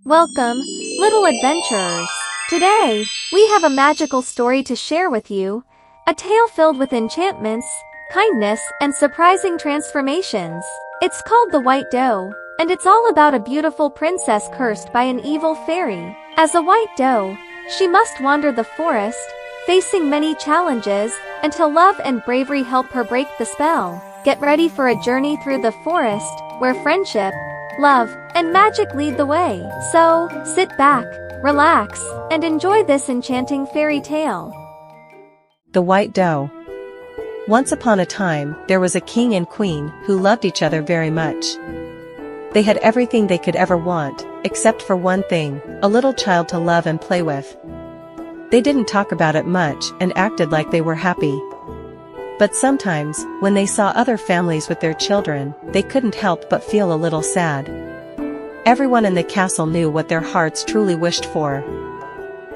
Welcome, little adventurers. Today, we have a magical story to share with you. A tale filled with enchantments, kindness, and surprising transformations. It's called The White Doe, and it's all about a beautiful princess cursed by an evil fairy. As a white doe, she must wander the forest, facing many challenges, until love and bravery help her break the spell. Get ready for a journey through the forest, where friendship, love, and magic lead the way. So, sit back, relax, and enjoy this enchanting fairy tale. The White Doe. Once upon a time, there was a king and queen who loved each other very much. They had everything they could ever want, except for one thing, a little child to love and play with. They didn't talk about it much and acted like they were happy. But sometimes, when they saw other families with their children, they couldn't help but feel a little sad. Everyone in the castle knew what their hearts truly wished for.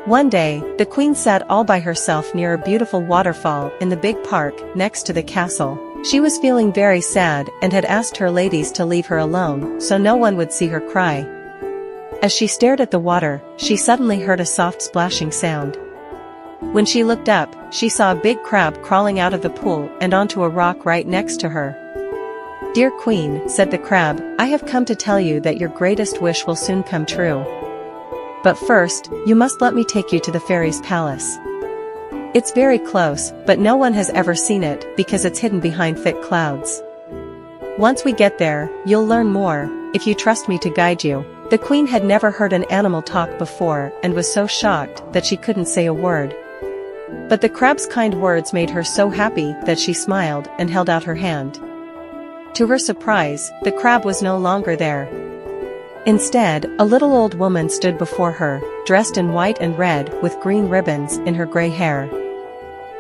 One day, the queen sat all by herself near a beautiful waterfall in the big park next to the castle. She was feeling very sad and had asked her ladies to leave her alone so no one would see her cry. As she stared at the water, she suddenly heard a soft splashing sound. When she looked up, she saw a big crab crawling out of the pool and onto a rock right next to her. "Dear Queen," said the crab, "I have come to tell you that your greatest wish will soon come true. But first, you must let me take you to the fairy's palace. It's very close, but no one has ever seen it because it's hidden behind thick clouds. Once we get there, you'll learn more, if you trust me to guide you." The queen had never heard an animal talk before and was so shocked that she couldn't say a word. But the crab's kind words made her so happy that she smiled and held out her hand. To her surprise, the crab was no longer there. Instead, a little old woman stood before her, dressed in white and red with green ribbons in her gray hair.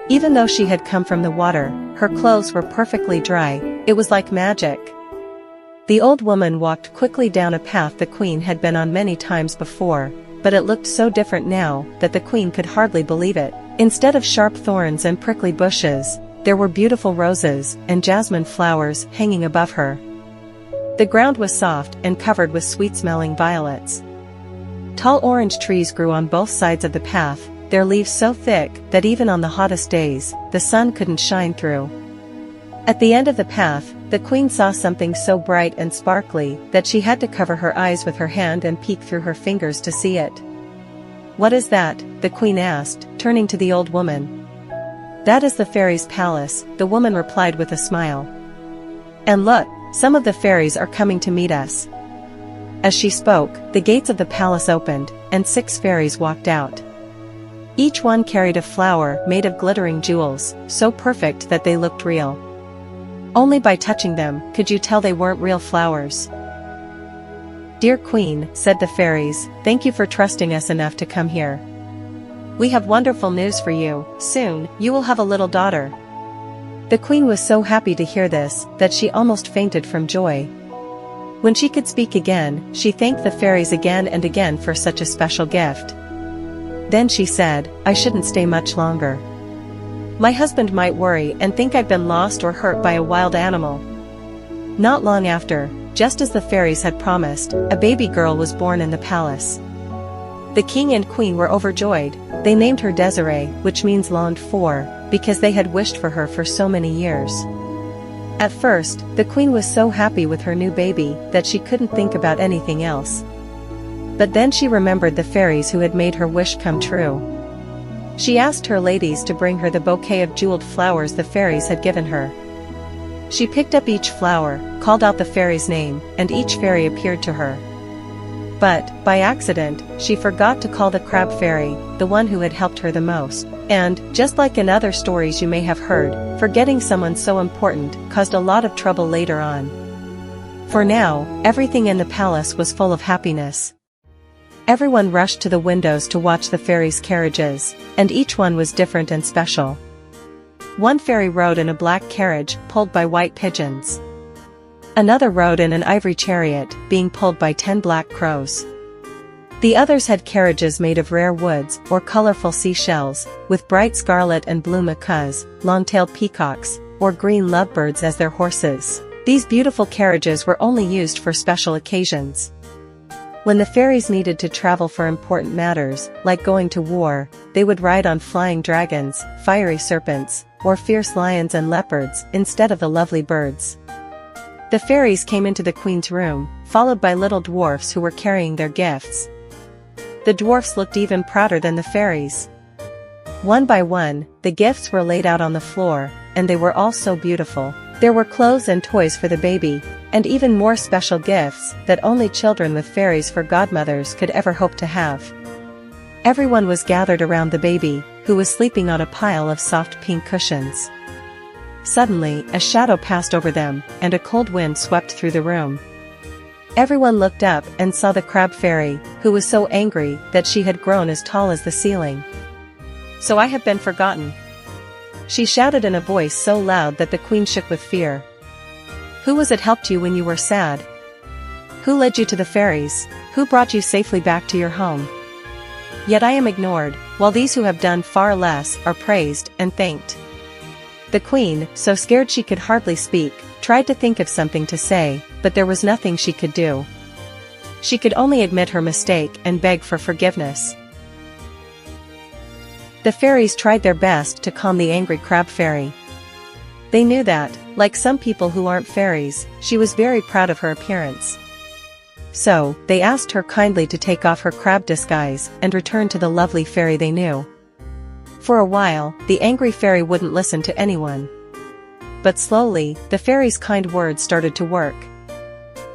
Even though she had come from the water, her clothes were perfectly dry. It was like magic. The old woman walked quickly down a path the queen had been on many times before, but it looked so different now that the queen could hardly believe it. Instead of sharp thorns and prickly bushes, there were beautiful roses and jasmine flowers hanging above her. The ground was soft and covered with sweet-smelling violets. Tall orange trees grew on both sides of the path, their leaves so thick that even on the hottest days, the sun couldn't shine through. At the end of the path, the queen saw something so bright and sparkly that she had to cover her eyes with her hand and peek through her fingers to see it. "What is that?" the queen asked, turning to the old woman. "That is the fairy's palace," the woman replied with a smile. "And look, some of the fairies are coming to meet us." As she spoke, the gates of the palace opened, and 6 fairies walked out. Each one carried a flower made of glittering jewels, so perfect that they looked real. Only by touching them could you tell they weren't real flowers. "Dear Queen," said the fairies, "thank you for trusting us enough to come here. We have wonderful news for you. Soon, you will have a little daughter." The queen was so happy to hear this that she almost fainted from joy. When she could speak again, she thanked the fairies again and again for such a special gift. Then she said, "I shouldn't stay much longer. My husband might worry and think I've been lost or hurt by a wild animal." Not long after, just as the fairies had promised, a baby girl was born in the palace. The king and queen were overjoyed. They named her Desiree, which means longed for, because they had wished for her for so many years. At first, the queen was so happy with her new baby that she couldn't think about anything else. But then she remembered the fairies who had made her wish come true. She asked her ladies to bring her the bouquet of jeweled flowers the fairies had given her. She picked up each flower, called out the fairy's name, and each fairy appeared to her. But, by accident, she forgot to call the crab fairy, the one who had helped her the most. And, just like in other stories you may have heard, forgetting someone so important caused a lot of trouble later on. For now, everything in the palace was full of happiness. Everyone rushed to the windows to watch the fairies' carriages, and each one was different and special. One fairy rode in a black carriage, pulled by white pigeons. Another rode in an ivory chariot, being pulled by 10 black crows. The others had carriages made of rare woods or colorful seashells, with bright scarlet and blue macaws, long-tailed peacocks, or green lovebirds as their horses. These beautiful carriages were only used for special occasions. When the fairies needed to travel for important matters, like going to war, they would ride on flying dragons, fiery serpents, or fierce lions and leopards instead of the lovely birds. The fairies came into the queen's room, followed by little dwarfs who were carrying their gifts. The dwarfs looked even prouder than the fairies. One by one, the gifts were laid out on the floor, and they were all so beautiful. There were clothes and toys for the baby, and even more special gifts that only children with fairies for godmothers could ever hope to have. Everyone was gathered around the baby, who was sleeping on a pile of soft pink cushions. Suddenly, a shadow passed over them, and a cold wind swept through the room. Everyone looked up and saw the crab fairy, who was so angry that she had grown as tall as the ceiling. "So I have been forgotten," she shouted in a voice so loud that the queen shook with fear. "Who was it helped you when you were sad? Who led you to the fairies? Who brought you safely back to your home? Yet I am ignored, while these who have done far less are praised and thanked." The queen, so scared she could hardly speak, tried to think of something to say, but there was nothing she could do. She could only admit her mistake and beg for forgiveness. The fairies tried their best to calm the angry crab fairy. They knew that, like some people who aren't fairies, she was very proud of her appearance. So, they asked her kindly to take off her crab disguise and return to the lovely fairy they knew. For a while, the angry fairy wouldn't listen to anyone. But slowly, the fairy's kind words started to work.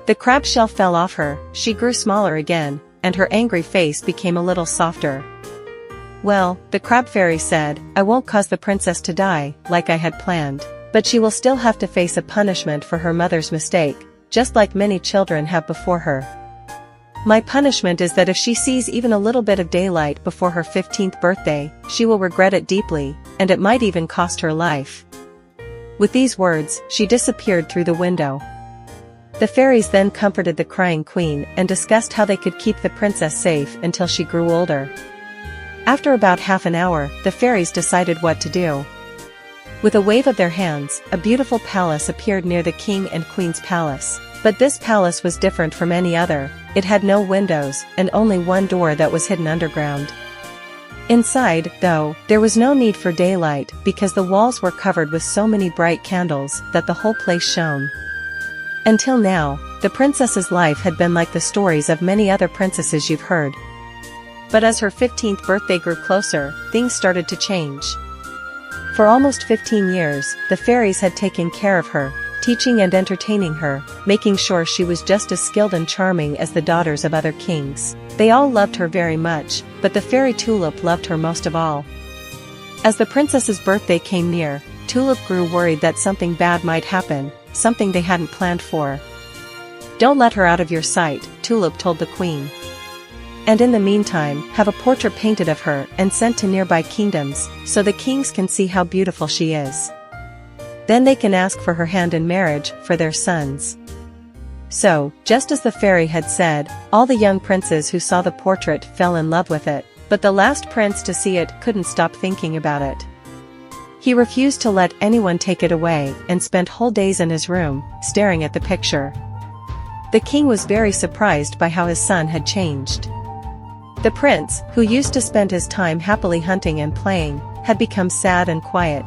The crab shell fell off her, she grew smaller again, and her angry face became a little softer. "Well," the crab fairy said, "I won't cause the princess to die, like I had planned. But she will still have to face a punishment for her mother's mistake, just like many children have before her. My punishment is that if she sees even a little bit of daylight before her 15th birthday, she will regret it deeply, and it might even cost her life." With these words, she disappeared through the window. The fairies then comforted the crying queen and discussed how they could keep the princess safe until she grew older. After about half an hour, the fairies decided what to do. With a wave of their hands, a beautiful palace appeared near the king and queen's palace. But this palace was different from any other. It had no windows, and only one door that was hidden underground. Inside, though, there was no need for daylight because the walls were covered with so many bright candles that the whole place shone. Until now, the princess's life had been like the stories of many other princesses you've heard. But as her 15th birthday grew closer, things started to change. For almost 15 years, the fairies had taken care of her, teaching and entertaining her, making sure she was just as skilled and charming as the daughters of other kings. They all loved her very much, but the fairy Tulip loved her most of all. As the princess's birthday came near, Tulip grew worried that something bad might happen, something they hadn't planned for. "Don't let her out of your sight," Tulip told the queen. "And in the meantime, have a portrait painted of her and sent to nearby kingdoms, so the kings can see how beautiful she is. Then they can ask for her hand in marriage for their sons." So, just as the fairy had said, all the young princes who saw the portrait fell in love with it, but the last prince to see it couldn't stop thinking about it. He refused to let anyone take it away and spent whole days in his room, staring at the picture. The king was very surprised by how his son had changed. The prince, who used to spend his time happily hunting and playing, had become sad and quiet.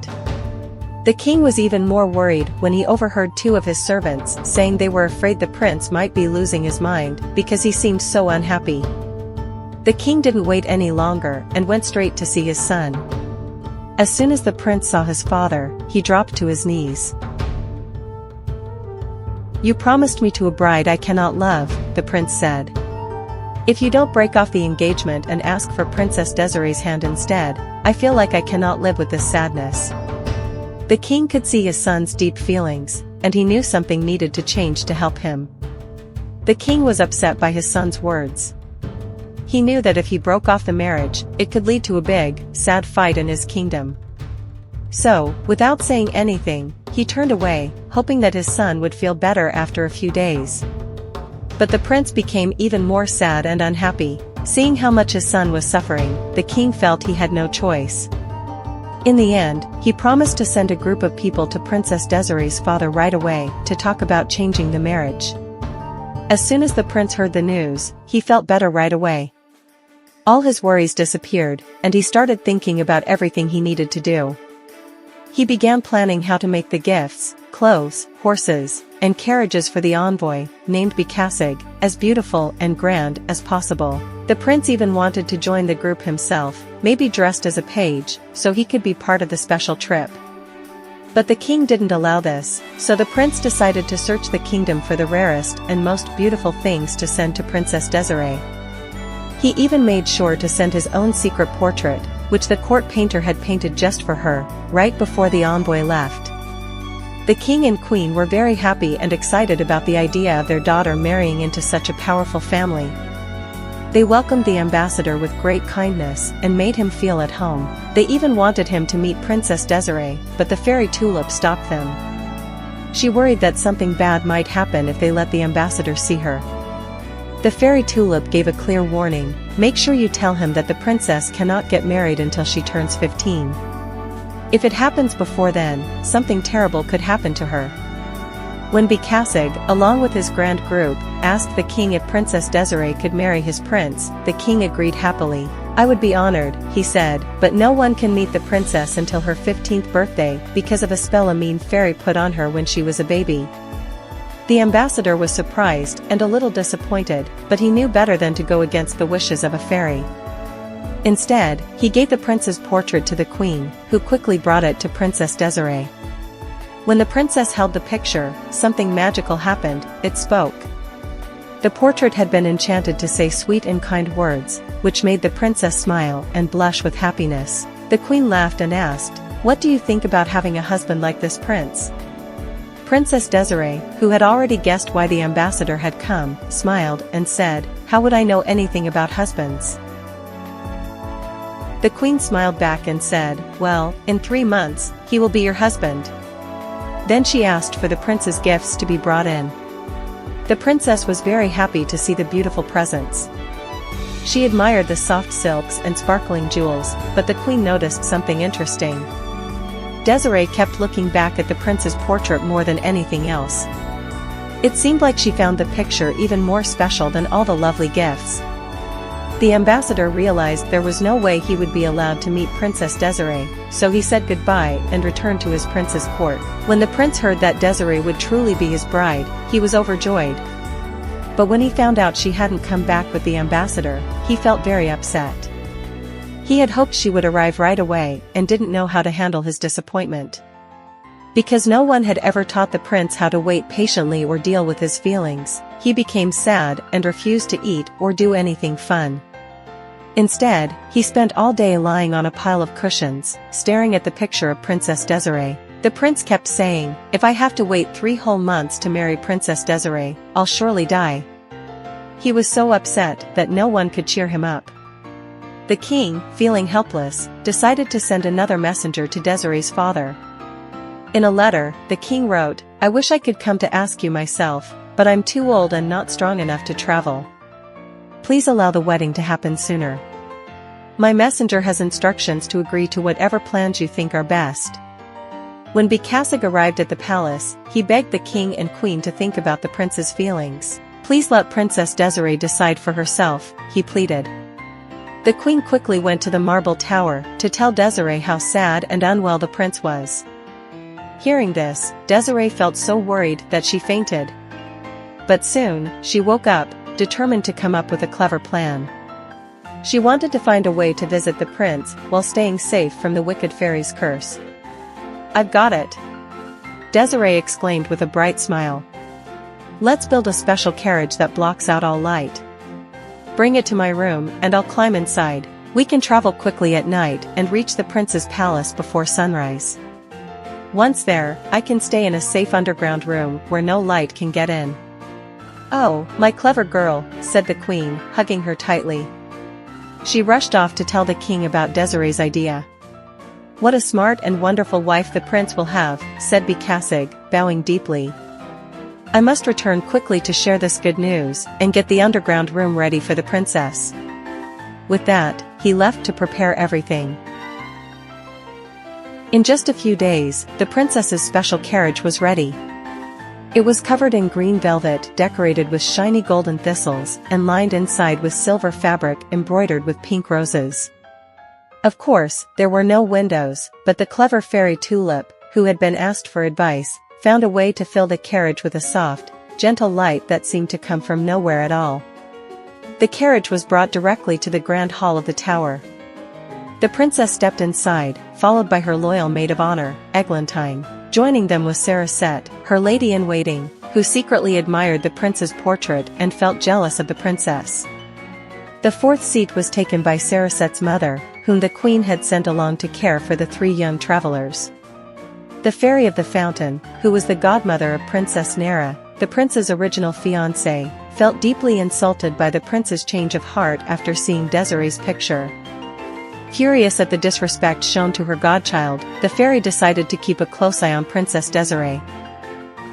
The king was even more worried when he overheard two of his servants saying they were afraid the prince might be losing his mind because he seemed so unhappy. The king didn't wait any longer and went straight to see his son. As soon as the prince saw his father, he dropped to his knees. "You promised me to a bride I cannot love," the prince said. "If you don't break off the engagement and ask for Princess Desiree's hand instead, I feel like I cannot live with this sadness." The king could see his son's deep feelings, and he knew something needed to change to help him. The king was upset by his son's words. He knew that if he broke off the marriage, it could lead to a big, sad fight in his kingdom. So, without saying anything, he turned away, hoping that his son would feel better after a few days. But the prince became even more sad and unhappy. Seeing how much his son was suffering, the king felt he had no choice. In the end, he promised to send a group of people to Princess Desiree's father right away to talk about changing the marriage. As soon as the prince heard the news, he felt better right away. All his worries disappeared, and he started thinking about everything he needed to do. He began planning how to make the gifts, clothes, horses, and carriages for the envoy, named Bekasig, as beautiful and grand as possible. The prince even wanted to join the group himself, maybe dressed as a page, so he could be part of the special trip. But the king didn't allow this, so the prince decided to search the kingdom for the rarest and most beautiful things to send to Princess Desiree. He even made sure to send his own secret portrait, which the court painter had painted just for her, right before the envoy left. The king and queen were very happy and excited about the idea of their daughter marrying into such a powerful family. They welcomed the ambassador with great kindness and made him feel at home. They even wanted him to meet Princess Desiree, but the fairy Tulip stopped them. She worried that something bad might happen if they let the ambassador see her. The fairy Tulip gave a clear warning: make sure you tell him that the princess cannot get married until she turns 15. If it happens before then, something terrible could happen to her. When Bekasig, along with his grand group, asked the king if Princess Desiree could marry his prince, the king agreed happily. "I would be honored," he said, "but no one can meet the princess until her 15th birthday because of a spell a mean fairy put on her when she was a baby." The ambassador was surprised and a little disappointed, but he knew better than to go against the wishes of a fairy. Instead, he gave the prince's portrait to the queen, who quickly brought it to Princess Desiree. When the princess held the picture, something magical happened. It spoke. The portrait had been enchanted to say sweet and kind words, which made the princess smile and blush with happiness. The queen laughed and asked, "What do you think about having a husband like this prince?" Princess Desiree, who had already guessed why the ambassador had come, smiled and said, "How would I know anything about husbands?" The queen smiled back and said, "Well, in 3 months, he will be your husband." Then she asked for the prince's gifts to be brought in. The princess was very happy to see the beautiful presents. She admired the soft silks and sparkling jewels, but the queen noticed something interesting. Desiree kept looking back at the prince's portrait more than anything else. It seemed like she found the picture even more special than all the lovely gifts. The ambassador realized there was no way he would be allowed to meet Princess Desiree, so he said goodbye and returned to his prince's court. When the prince heard that Desiree would truly be his bride, he was overjoyed. But when he found out she hadn't come back with the ambassador, he felt very upset. He had hoped she would arrive right away and didn't know how to handle his disappointment. Because no one had ever taught the prince how to wait patiently or deal with his feelings, he became sad and refused to eat or do anything fun. Instead, he spent all day lying on a pile of cushions, staring at the picture of Princess Desiree. The prince kept saying, "If I have to wait 3 whole months to marry Princess Desiree, I'll surely die." He was so upset that no one could cheer him up. The king, feeling helpless, decided to send another messenger to Desiree's father. In a letter, the king wrote, "I wish I could come to ask you myself, but I'm too old and not strong enough to travel. Please allow the wedding to happen sooner. My messenger has instructions to agree to whatever plans you think are best." When Bekasig arrived at the palace, he begged the king and queen to think about the prince's feelings. "Please let Princess Desiree decide for herself," he pleaded. The queen quickly went to the marble tower to tell Desiree how sad and unwell the prince was. Hearing this, Desiree felt so worried that she fainted. But soon, she woke up, determined to come up with a clever plan. She wanted to find a way to visit the prince while staying safe from the wicked fairy's curse. "I've got it!" Desiree exclaimed with a bright smile. "Let's build a special carriage that blocks out all light. Bring it to my room and I'll climb inside. We can travel quickly at night and reach the prince's palace before sunrise. Once there, I can stay in a safe underground room where no light can get in." "Oh, my clever girl," said the queen, hugging her tightly. She rushed off to tell the king about Desiree's idea. "What a smart and wonderful wife the prince will have," said Bekasig, bowing deeply. "I must return quickly to share this good news and get the underground room ready for the princess." With that, he left to prepare everything. In just a few days, the princess's special carriage was ready. It was covered in green velvet decorated with shiny golden thistles and lined inside with silver fabric embroidered with pink roses. Of course, there were no windows, but the clever fairy Tulip, who had been asked for advice, found a way to fill the carriage with a soft, gentle light that seemed to come from nowhere at all. The carriage was brought directly to the grand hall of the tower. The princess stepped inside, followed by her loyal maid of honor, Eglantine. Joining them was Cerisette, her lady-in-waiting, who secretly admired the prince's portrait and felt jealous of the princess. The fourth seat was taken by Cerisette's mother, whom the queen had sent along to care for the three young travelers. The Fairy of the Fountain, who was the godmother of Princess Nera, the prince's original fiancée, felt deeply insulted by the prince's change of heart after seeing Desiree's picture. Furious at the disrespect shown to her godchild, the fairy decided to keep a close eye on Princess Desiree.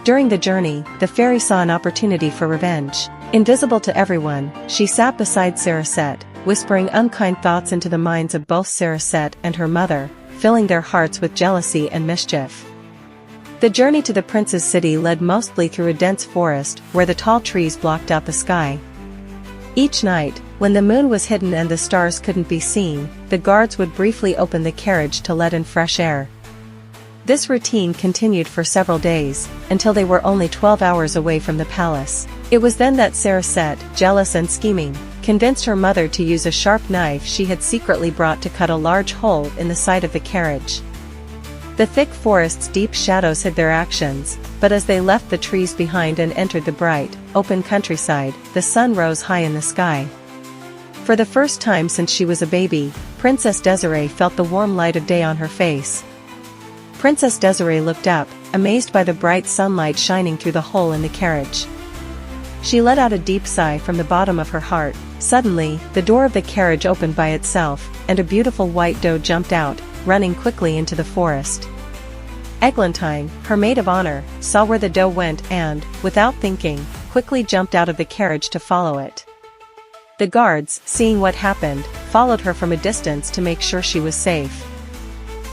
During the journey, the fairy saw an opportunity for revenge. Invisible to everyone, she sat beside Cerisette, whispering unkind thoughts into the minds of both Cerisette and her mother, filling their hearts with jealousy and mischief. The journey to the prince's city led mostly through a dense forest where the tall trees blocked out the sky. Each night, when the moon was hidden and the stars couldn't be seen, the guards would briefly open the carriage to let in fresh air. This routine continued for several days, until they were only 12 hours away from the palace. It was then that Cerisette, jealous and scheming, convinced her mother to use a sharp knife she had secretly brought to cut a large hole in the side of the carriage. The thick forest's deep shadows hid their actions, but as they left the trees behind and entered the bright, open countryside, the sun rose high in the sky. For the first time since she was a baby, Princess Desiree felt the warm light of day on her face. Princess Desiree looked up, amazed by the bright sunlight shining through the hole in the carriage. She let out a deep sigh from the bottom of her heart. Suddenly, the door of the carriage opened by itself, and a beautiful white doe jumped out, running quickly into the forest. Eglantine, her maid of honor, saw where the doe went and, without thinking, quickly jumped out of the carriage to follow it. The guards, seeing what happened, followed her from a distance to make sure she was safe.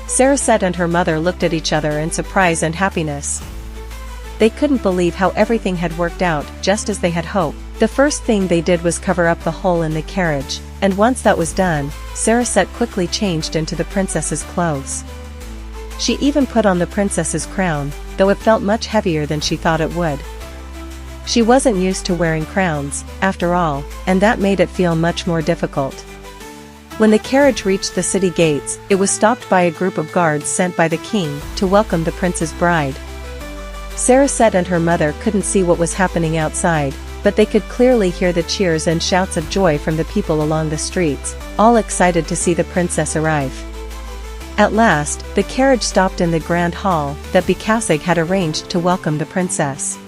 Cerisette and her mother looked at each other in surprise and happiness. They couldn't believe how everything had worked out just as they had hoped. The first thing they did was cover up the hole in the carriage, and once that was done, Cerisette quickly changed into the princess's clothes. She even put on the princess's crown, though it felt much heavier than she thought it would. She wasn't used to wearing crowns, after all, and that made it feel much more difficult. When the carriage reached the city gates, it was stopped by a group of guards sent by the king to welcome the prince's bride. Cerisette and her mother couldn't see what was happening outside, but they could clearly hear the cheers and shouts of joy from the people along the streets, all excited to see the princess arrive. At last, the carriage stopped in the grand hall that Becasig had arranged to welcome the princess.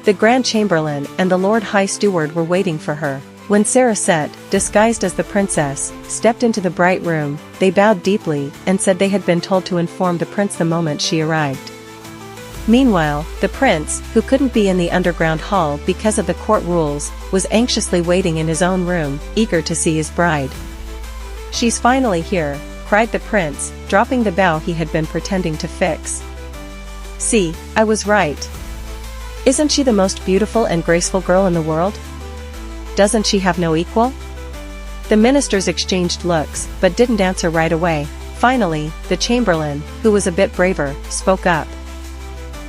The Grand Chamberlain and the Lord High Steward were waiting for her. When Cerisette, disguised as the princess, stepped into the bright room, they bowed deeply and said they had been told to inform the prince the moment she arrived. Meanwhile, the prince, who couldn't be in the underground hall because of the court rules, was anxiously waiting in his own room, eager to see his bride. "She's finally here," cried the prince, dropping the bow he had been pretending to fix. "See, I was right. Isn't she the most beautiful and graceful girl in the world? Doesn't she have no equal?" The ministers exchanged looks, but didn't answer right away. Finally, the chamberlain, who was a bit braver, spoke up.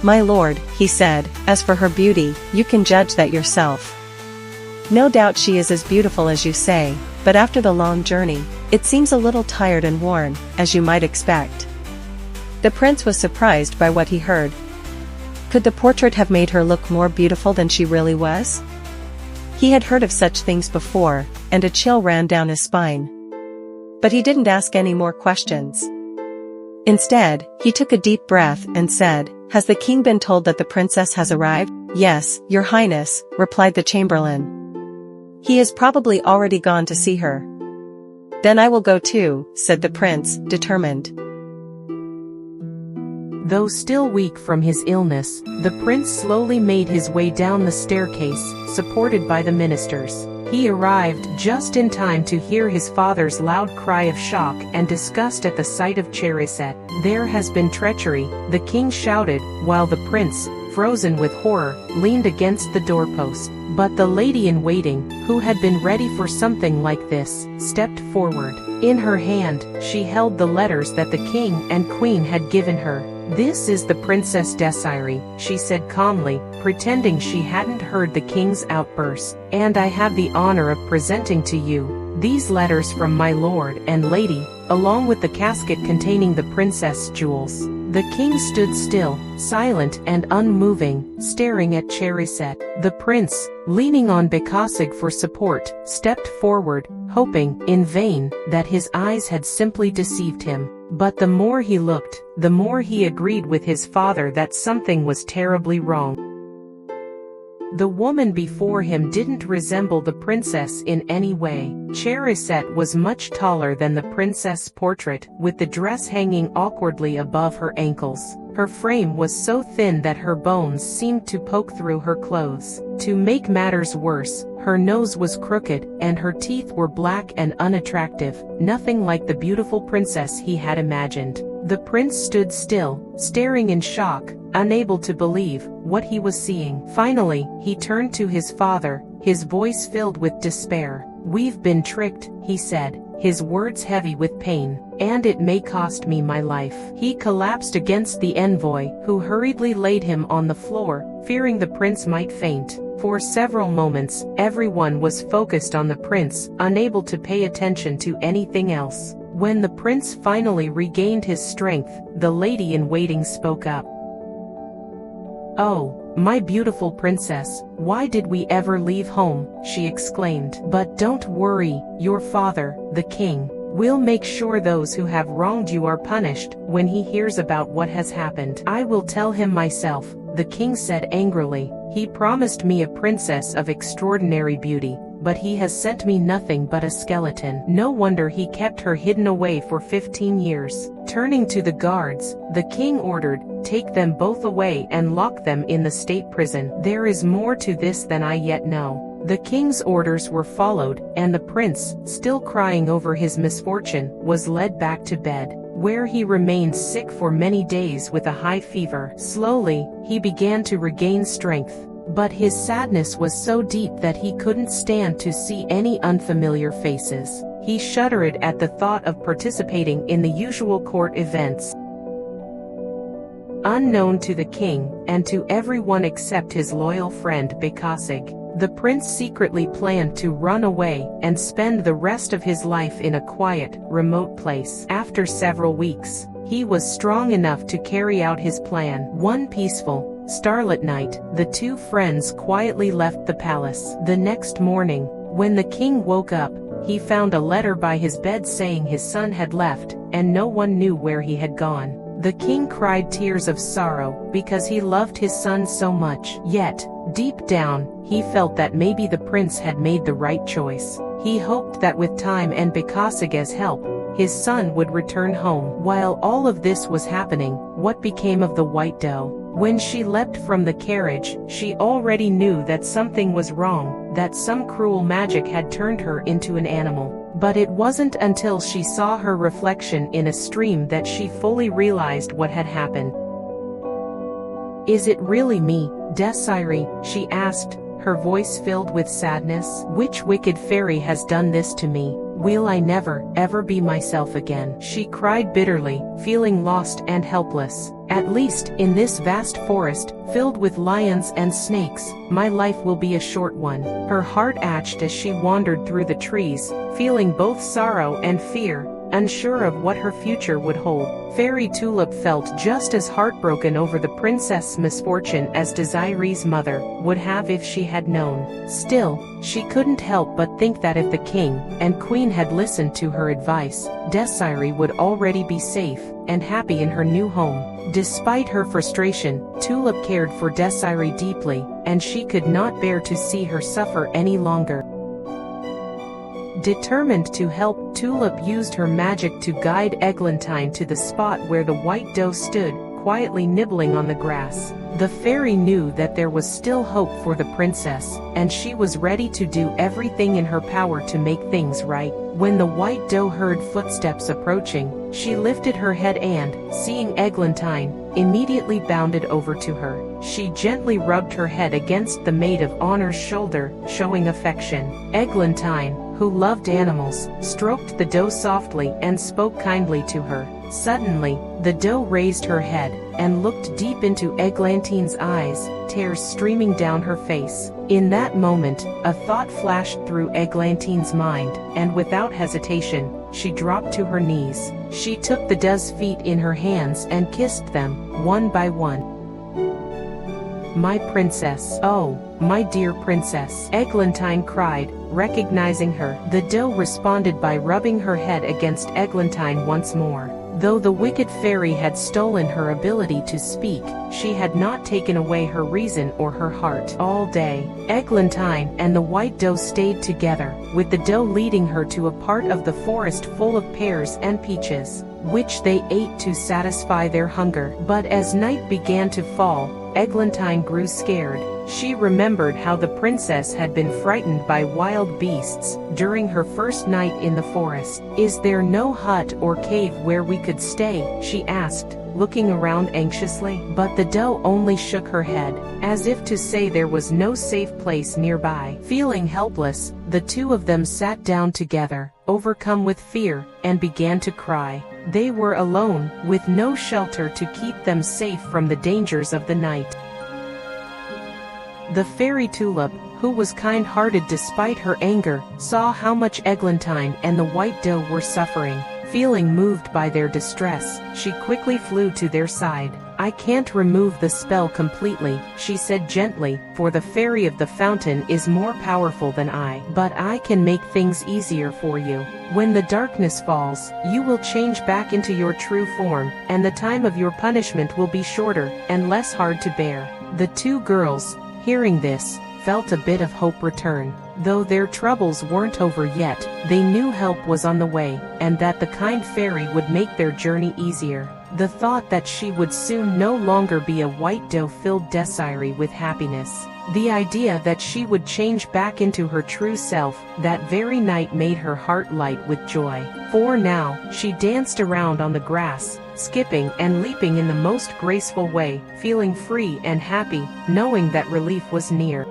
"My lord," he said, "as for her beauty, you can judge that yourself. No doubt she is as beautiful as you say, but after the long journey, it seems a little tired and worn, as you might expect." The prince was surprised by what he heard. Could the portrait have made her look more beautiful than she really was? He had heard of such things before, and a chill ran down his spine. But he didn't ask any more questions. Instead, he took a deep breath and said, "Has the king been told that the princess has arrived?" "Yes, your highness," replied the chamberlain. "He has probably already gone to see her." "Then I will go too," said the prince, determined. Though still weak from his illness, the prince slowly made his way down the staircase, supported by the ministers. He arrived just in time to hear his father's loud cry of shock and disgust at the sight of Cerisette. "There has been treachery," the king shouted, while the prince, frozen with horror, leaned against the doorpost. But the lady-in-waiting, who had been ready for something like this, stepped forward. In her hand, she held the letters that the king and queen had given her. "This is the Princess Desiree," she said calmly, pretending she hadn't heard the king's outburst. "And I have the honor of presenting to you these letters from my lord and lady, along with the casket containing the princess' jewels." The king stood still, silent and unmoving, staring at Cherisette. The prince, leaning on Bekasig for support, stepped forward, hoping, in vain, that his eyes had simply deceived him. But the more he looked, the more he agreed with his father that something was terribly wrong. The woman before him didn't resemble the princess in any way. Cherisette was much taller than the princess portrait, with the dress hanging awkwardly above her ankles. Her frame was so thin that her bones seemed to poke through her clothes. To make matters worse, her nose was crooked, and her teeth were black and unattractive, nothing like the beautiful princess he had imagined. The prince stood still, staring in shock, unable to believe what he was seeing. Finally, he turned to his father, his voice filled with despair. "We've been tricked," he said, his words heavy with pain, "and it may cost me my life." He collapsed against the envoy, who hurriedly laid him on the floor, fearing the prince might faint. For several moments, everyone was focused on the prince, unable to pay attention to anything else. When the prince finally regained his strength, the lady-in-waiting spoke up. "Oh, my beautiful princess, why did we ever leave home?" she exclaimed. "But don't worry, your father, the king, will make sure those who have wronged you are punished when he hears about what has happened." "I will tell him myself," the king said angrily. "He promised me a princess of extraordinary beauty, but he has sent me nothing but a skeleton. No wonder he kept her hidden away for 15 years. Turning to the guards, the king ordered, "Take them both away and lock them in the state prison." There is more to this than I yet know. The king's orders were followed, and the prince, still crying over his misfortune, was led back to bed, where he remained sick for many days with a high fever. Slowly, he began to regain strength, but his sadness was so deep that he couldn't stand to see any unfamiliar faces. He shuddered at the thought of participating in the usual court events. Unknown to the king, and to everyone except his loyal friend Bekasig, the prince secretly planned to run away and spend the rest of his life in a quiet, remote place. After several weeks, he was strong enough to carry out his plan. One peaceful, starlit night, the two friends quietly left the palace. The next morning, when the king woke up, he found a letter by his bed saying his son had left, and no one knew where he had gone. The king cried tears of sorrow, because he loved his son so much. Yet, deep down, he felt that maybe the prince had made the right choice. He hoped that with time and Bekasig's help, his son would return home. While all of this was happening, what became of the white doe? When she leapt from the carriage, she already knew that something was wrong, that some cruel magic had turned her into an animal. But it wasn't until she saw her reflection in a stream that she fully realized what had happened. "Is it really me, Desiree?" she asked, her voice filled with sadness. "Which wicked fairy has done this to me? Will I never, ever be myself again?" She cried bitterly, feeling lost and helpless. "At least, in this vast forest, filled with lions and snakes, my life will be a short one." Her heart ached as she wandered through the trees, feeling both sorrow and fear, unsure of what her future would hold. Fairy Tulip felt just as heartbroken over the princess' misfortune as Desiree's mother would have if she had known. Still, she couldn't help but think that if the king and queen had listened to her advice, Desiree would already be safe and happy in her new home. Despite her frustration, Tulip cared for Desiree deeply, and she could not bear to see her suffer any longer. Determined to help, Tulip used her magic to guide Eglantine to the spot where the white doe stood, quietly nibbling on the grass. The fairy knew that there was still hope for the princess, and she was ready to do everything in her power to make things right. When the white doe heard footsteps approaching, she lifted her head and, seeing Eglantine, immediately bounded over to her. She gently rubbed her head against the maid of honor's shoulder, showing affection. Eglantine, who loved animals, stroked the doe softly and spoke kindly to her. Suddenly, the doe raised her head and looked deep into Eglantine's eyes, tears streaming down her face. In that moment, a thought flashed through Eglantine's mind, and without hesitation, she dropped to her knees. She took the doe's feet in her hands and kissed them, one by one. "My princess, oh, my dear princess," Eglantine cried, recognizing her. The doe responded by rubbing her head against Eglantine once more. Though the wicked fairy had stolen her ability to speak, she had not taken away her reason or her heart. All day, Eglantine and the white doe stayed together, with the doe leading her to a part of the forest full of pears and peaches, which they ate to satisfy their hunger. But as night began to fall, Eglantine grew scared. She remembered how the princess had been frightened by wild beasts during her first night in the forest. "Is there no hut or cave where we could stay?" she asked, looking around anxiously. But the doe only shook her head, as if to say there was no safe place nearby. Feeling helpless, the two of them sat down together, overcome with fear, and began to cry. They were alone, with no shelter to keep them safe from the dangers of the night. The fairy Tulip, who was kind-hearted despite her anger, saw how much Eglantine and the white doe were suffering. Feeling moved by their distress, she quickly flew to their side. "I can't remove the spell completely," she said gently, "for the fairy of the fountain is more powerful than I. But I can make things easier for you. When the darkness falls, you will change back into your true form, and the time of your punishment will be shorter and less hard to bear." The two girls, hearing this, felt a bit of hope return. Though their troubles weren't over yet, they knew help was on the way, and that the kind fairy would make their journey easier. The thought that she would soon no longer be a white doe filled Desiree with happiness. The idea that she would change back into her true self that very night made her heart light with joy. For now, she danced around on the grass, skipping and leaping in the most graceful way, feeling free and happy, knowing that relief was near.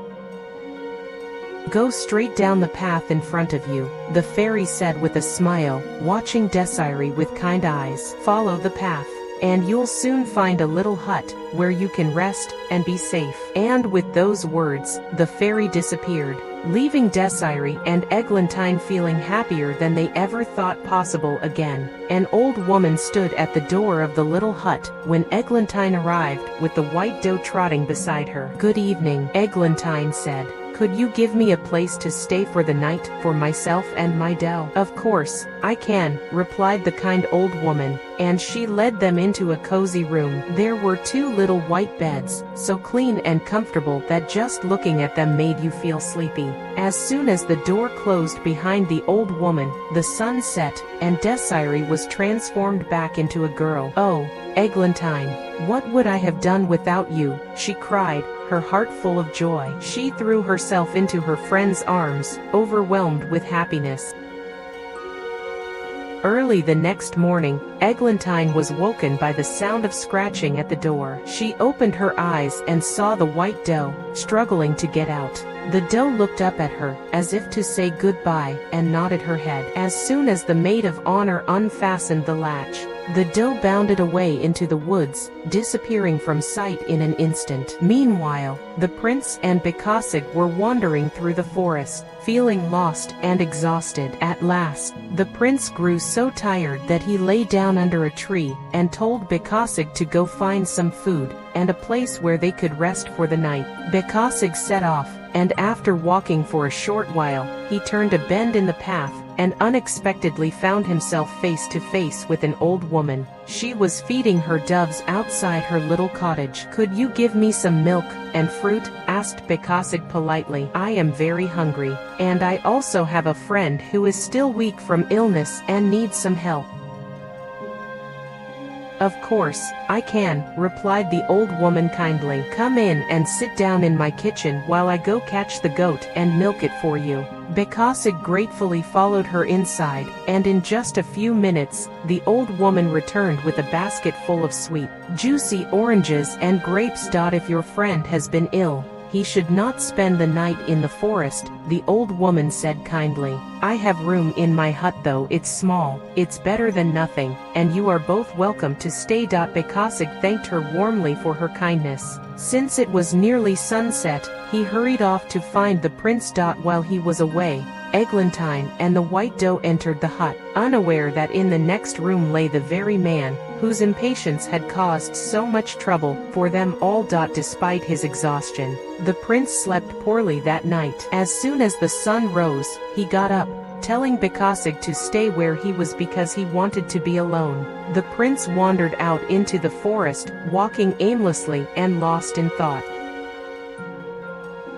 "Go straight down the path in front of you," the fairy said with a smile, watching Desiree with kind eyes. "Follow the path, and you'll soon find a little hut where you can rest and be safe." And with those words, the fairy disappeared, leaving Desiree and Eglantine feeling happier than they ever thought possible again. An old woman stood at the door of the little hut when Eglantine arrived, with the white doe trotting beside her. "Good evening," Eglantine said. "Could you give me a place to stay for the night, for myself and my doe?" "Of course, I can," replied the kind old woman, and she led them into a cozy room. There were two little white beds, so clean and comfortable that just looking at them made you feel sleepy. As soon as the door closed behind the old woman, the sun set, and Desiree was transformed back into a girl. "Oh, Eglantine, what would I have done without you?" she cried, her heart full of joy. She threw herself into her friend's arms, overwhelmed with happiness. Early the next morning, Eglantine was woken by the sound of scratching at the door. She opened her eyes and saw the white doe, struggling to get out. The doe looked up at her, as if to say goodbye, and nodded her head. As soon as the maid of honor unfastened the latch, the doe bounded away into the woods, disappearing from sight in an instant. Meanwhile, the prince and Bekasig were wandering through the forest, feeling lost and exhausted. At last, the prince grew so tired that he lay down under a tree and told Bekasig to go find some food and a place where they could rest for the night. Bekasig set off, and after walking for a short while, he turned a bend in the path and unexpectedly found himself face to face with an old woman. She was feeding her doves outside her little cottage. "Could you give me some milk and fruit?" asked Bekasig politely. "I am very hungry, and I also have a friend who is still weak from illness and needs some help." "Of course, I can," replied the old woman kindly. "Come in and sit down in my kitchen while I go catch the goat and milk it for you." Bekasig gratefully followed her inside, and in just a few minutes, the old woman returned with a basket full of sweet, juicy oranges and grapes. If your friend has been ill, he should not spend the night in the forest, the old woman said kindly. I have room in my hut, though it's small. It's better than nothing, and you are both welcome to stay. Bekasig thanked her warmly for her kindness. Since it was nearly sunset, he hurried off to find the prince. While he was away, Eglantine and the white doe entered the hut, unaware that in the next room lay the very man whose impatience had caused so much trouble for them all. Despite his exhaustion, the prince slept poorly that night. As soon as the sun rose, he got up, telling Bekasig to stay where he was because he wanted to be alone. The prince wandered out into the forest, walking aimlessly and lost in thought.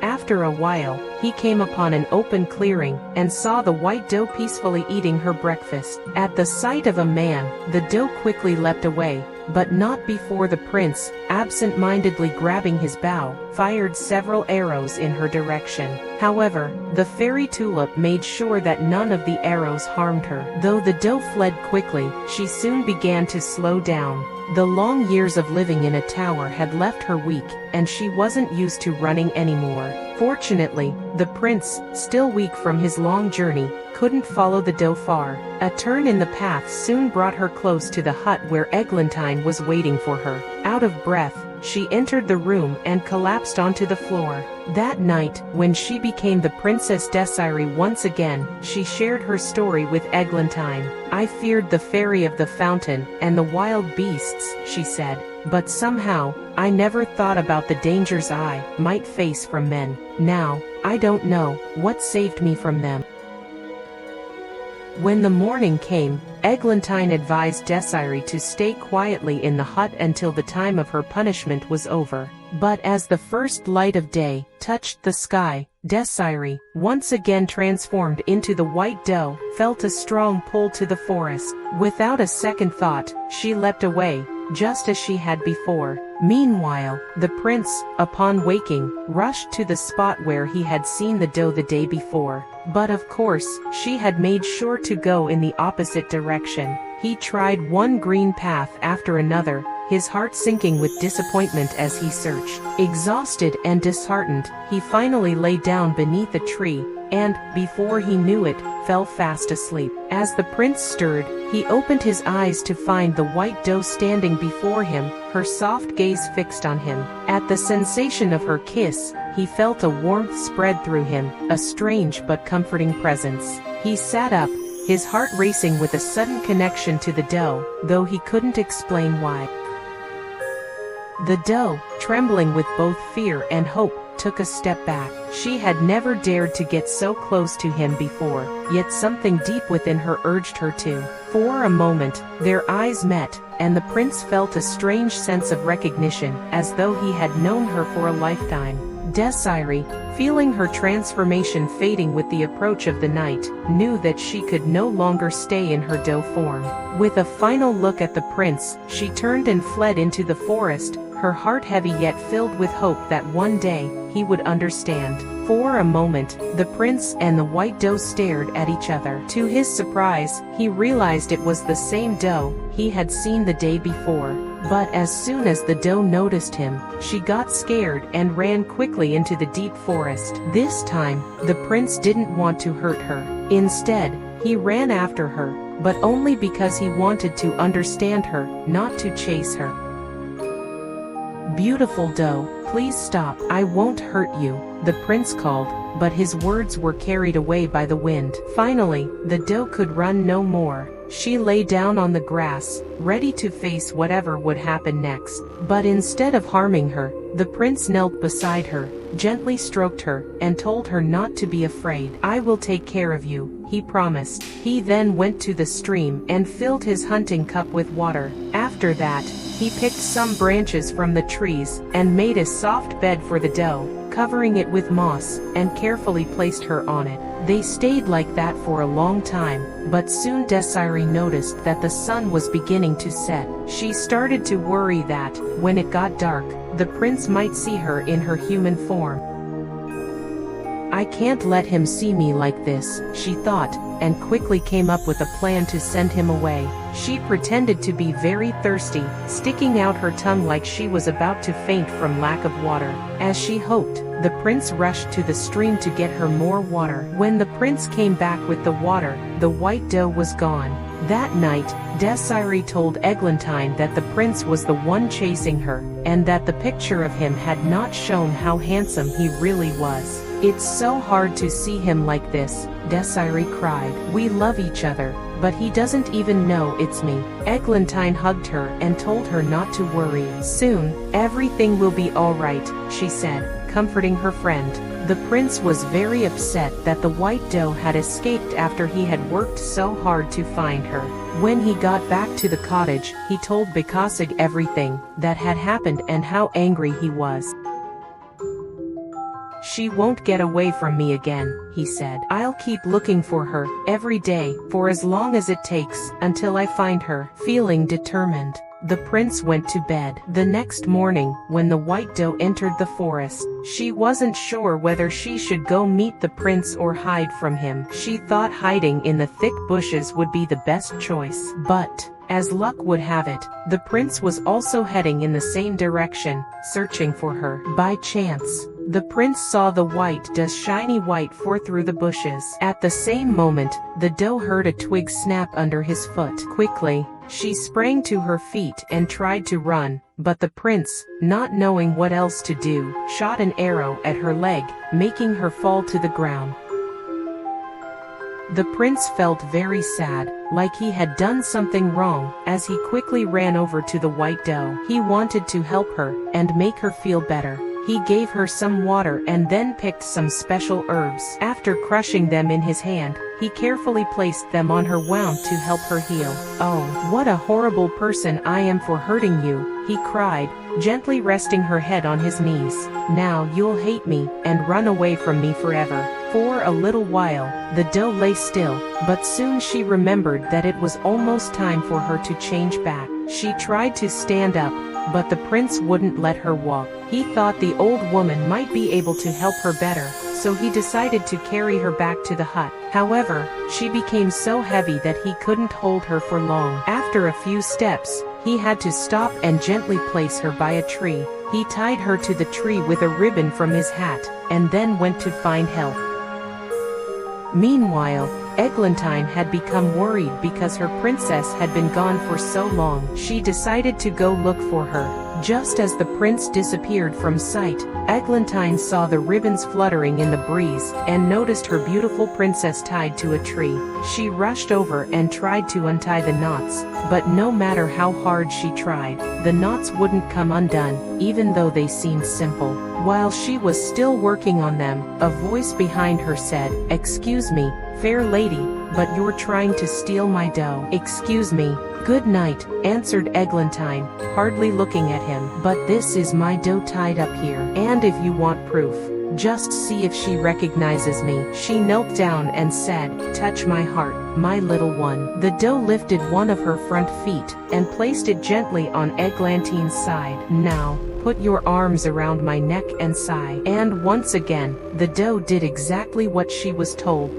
After a while, he came upon an open clearing, and saw the white doe peacefully eating her breakfast. At the sight of a man, the doe quickly leapt away, but not before the prince, absent-mindedly grabbing his bow, fired several arrows in her direction. However, the fairy Tulip made sure that none of the arrows harmed her. Though the doe fled quickly, she soon began to slow down. The long years of living in a tower had left her weak, and she wasn't used to running anymore. Fortunately, the prince, still weak from his long journey, couldn't follow the doe far. A turn in the path soon brought her close to the hut where Eglantine was waiting for her. Out of breath, she entered the room and collapsed onto the floor. That night, when she became the Princess Desiree once again, she shared her story with Eglantine. I feared the fairy of the fountain and the wild beasts, she said, but somehow, I never thought about the dangers I might face from men. Now, I don't know what saved me from them. When the morning came, Eglantine advised Desiree to stay quietly in the hut until the time of her punishment was over. But as the first light of day touched the sky, Desiree, once again transformed into the white doe, felt a strong pull to the forest. Without a second thought, she leapt away, just as she had before. Meanwhile, the prince, upon waking, rushed to the spot where he had seen the doe the day before. But of course, she had made sure to go in the opposite direction. He tried one green path after another, his heart sinking with disappointment as he searched. Exhausted and disheartened, he finally lay down beneath a tree, and, before he knew it, fell fast asleep. As the prince stirred, he opened his eyes to find the white doe standing before him, her soft gaze fixed on him. At the sensation of her kiss, he felt a warmth spread through him, a strange but comforting presence. He sat up, his heart racing with a sudden connection to the doe, though he couldn't explain why. The doe, trembling with both fear and hope, took a step back. She had never dared to get so close to him before, yet something deep within her urged her to. For a moment, their eyes met, and the prince felt a strange sense of recognition, as though he had known her for a lifetime. Desiree, feeling her transformation fading with the approach of the night, knew that she could no longer stay in her doe form. With a final look at the prince, she turned and fled into the forest, her heart heavy yet filled with hope that one day, he would understand. For a moment, the prince and the white doe stared at each other. To his surprise, he realized it was the same doe he had seen the day before. But as soon as the doe noticed him, she got scared and ran quickly into the deep forest. This time, the prince didn't want to hurt her. Instead, he ran after her, but only because he wanted to understand her, not to chase her. Beautiful doe, please stop. I won't hurt you, the prince called, but his words were carried away by the wind. Finally, the doe could run no more. She lay down on the grass, ready to face whatever would happen next. But instead of harming her, the prince knelt beside her, gently stroked her, and told her not to be afraid. I will take care of you, he promised. He then went to the stream and filled his hunting cup with water. After that, he picked some branches from the trees and made a soft bed for the doe, covering it with moss, and carefully placed her on it. They stayed like that for a long time, but soon Desiree noticed that the sun was beginning to set. She started to worry that, when it got dark, the prince might see her in her human form. I can't let him see me like this, she thought, and quickly came up with a plan to send him away. She pretended to be very thirsty, sticking out her tongue like she was about to faint from lack of water. As she hoped, the prince rushed to the stream to get her more water. When the prince came back with the water, the white doe was gone. That night, Desiree told Eglantine that the prince was the one chasing her, and that the picture of him had not shown how handsome he really was. It's so hard to see him like this, Desiree cried. We love each other, but he doesn't even know it's me. Eglantine hugged her and told her not to worry. Soon, everything will be all right, she said, comforting her friend. The prince was very upset that the white doe had escaped after he had worked so hard to find her. When he got back to the cottage, he told Bekasig everything that had happened and how angry he was. She won't get away from me again, he said. I'll keep looking for her, every day, for as long as it takes, until I find her. Feeling determined, the prince went to bed. The next morning, when the white doe entered the forest, she wasn't sure whether she should go meet the prince or hide from him. She thought hiding in the thick bushes would be the best choice. But, as luck would have it, the prince was also heading in the same direction, searching for her. By chance, the prince saw the white doe's shiny white fur through the bushes. At the same moment, the doe heard a twig snap under his foot. Quickly, she sprang to her feet and tried to run, but the prince, not knowing what else to do, shot an arrow at her leg, making her fall to the ground. The prince felt very sad, like he had done something wrong, as he quickly ran over to the white doe. He wanted to help her, and make her feel better. He gave her some water and then picked some special herbs. After crushing them in his hand, he carefully placed them on her wound to help her heal. Oh, what a horrible person I am for hurting you, he cried, gently resting her head on his knees. Now you'll hate me, and run away from me forever. For a little while, the doe lay still, but soon she remembered that it was almost time for her to change back. She tried to stand up, but the prince wouldn't let her walk. He thought the old woman might be able to help her better, so he decided to carry her back to the hut. However, she became so heavy that he couldn't hold her for long. After a few steps, he had to stop and gently place her by a tree. He tied her to the tree with a ribbon from his hat, and then went to find help. Meanwhile, Eglantine had become worried because her princess had been gone for so long. She decided to go look for her. Just as the prince disappeared from sight, Eglantine saw the ribbons fluttering in the breeze, and noticed her beautiful princess tied to a tree. She rushed over and tried to untie the knots, but no matter how hard she tried, the knots wouldn't come undone, even though they seemed simple. While she was still working on them, a voice behind her said, "Excuse me, fair lady, but you're trying to steal my doe." "Excuse me, good night," answered Eglantine, hardly looking at him. "But this is my doe tied up here, and if you want proof, just see if she recognizes me." She knelt down and said, "Touch my heart, my little one." The doe lifted one of her front feet, and placed it gently on Eglantine's side. "Now, put your arms around my neck and sigh." And once again, the doe did exactly what she was told.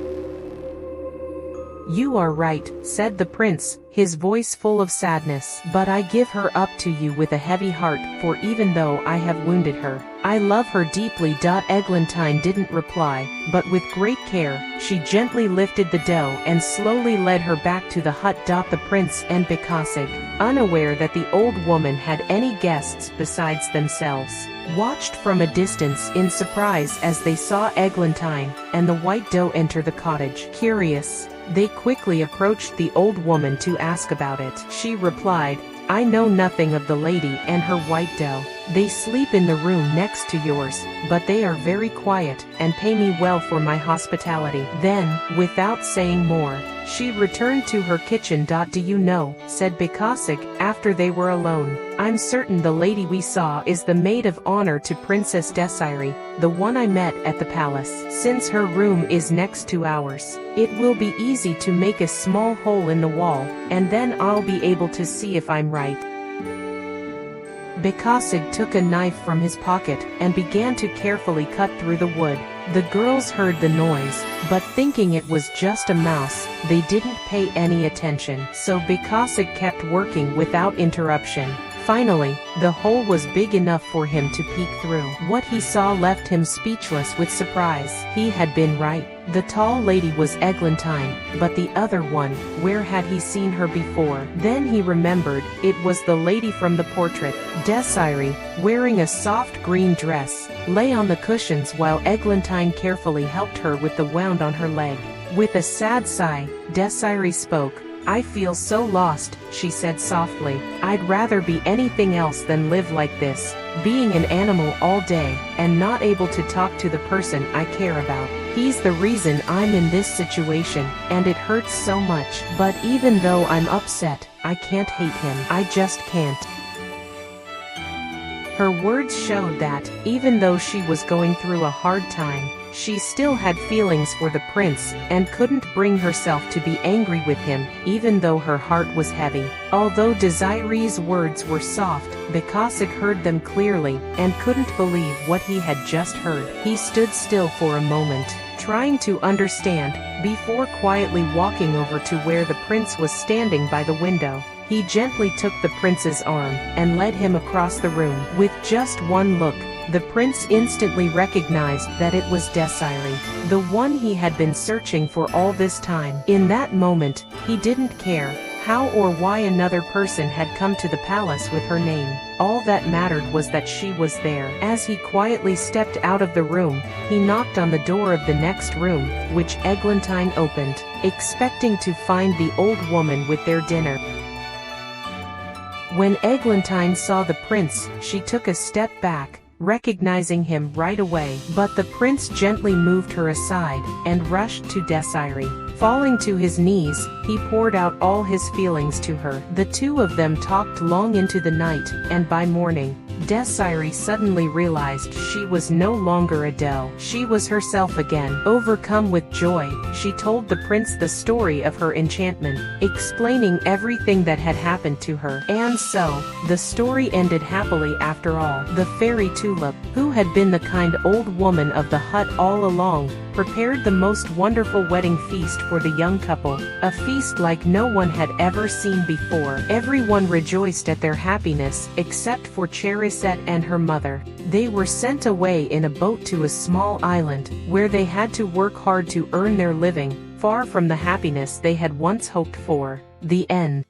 "You are right," said the prince, his voice full of sadness. "But I give her up to you with a heavy heart, for even though I have wounded her, I love her deeply." Eglantine didn't reply, but with great care, she gently lifted the doe and slowly led her back to the hut. The prince and Bekasig, unaware that the old woman had any guests besides themselves, watched from a distance in surprise as they saw Eglantine and the white doe enter the cottage. Curious, they quickly approached the old woman to ask about it. She replied, "I know nothing of the lady and her white doe. They sleep in the room next to yours, but they are very quiet, and pay me well for my hospitality." Then, without saying more, she returned to her kitchen. "Do you know," said Bekasig, after they were alone, "I'm certain the lady we saw is the maid of honor to Princess Desiree, the one I met at the palace. Since her room is next to ours, it will be easy to make a small hole in the wall, and then I'll be able to see if I'm right." Bekasig took a knife from his pocket and began to carefully cut through the wood. The girls heard the noise, but thinking it was just a mouse, they didn't pay any attention. So Bekasik kept working without interruption. Finally, the hole was big enough for him to peek through. What he saw left him speechless with surprise. He had been right. The tall lady was Eglantine, but the other one, where had he seen her before? Then he remembered, it was the lady from the portrait. Desiree, wearing a soft green dress, lay on the cushions while Eglantine carefully helped her with the wound on her leg. With a sad sigh, Desiree spoke. "I feel so lost," she said softly. "I'd rather be anything else than live like this, being an animal all day, and not able to talk to the person I care about. He's the reason I'm in this situation, and it hurts so much. But even though I'm upset, I can't hate him. I just can't." Her words showed that, even though she was going through a hard time, she still had feelings for the prince, and couldn't bring herself to be angry with him, even though her heart was heavy. Although Desiree's words were soft, Bekasik heard them clearly, and couldn't believe what he had just heard. He stood still for a moment, trying to understand, before quietly walking over to where the prince was standing by the window. He gently took the prince's arm, and led him across the room. With just one look, the prince instantly recognized that it was Desiree, the one he had been searching for all this time. In that moment, he didn't care how or why another person had come to the palace with her name. All that mattered was that she was there. As he quietly stepped out of the room, he knocked on the door of the next room, which Eglantine opened, expecting to find the old woman with their dinner. When Eglantine saw the prince, she took a step back, recognizing him right away. But the prince gently moved her aside, and rushed to Desiree. Falling to his knees, he poured out all his feelings to her. The two of them talked long into the night, and by morning, Desiree suddenly realized she was no longer Adele. She was herself again. Overcome with joy, she told the prince the story of her enchantment, explaining everything that had happened to her. And so, the story ended happily after all. The fairy Tulip, who had been the kind old woman of the hut all along, prepared the most wonderful wedding feast for the young couple, a feast like no one had ever seen before. Everyone rejoiced at their happiness, except for Cherisette and her mother. They were sent away in a boat to a small island, where they had to work hard to earn their living, far from the happiness they had once hoped for. The end.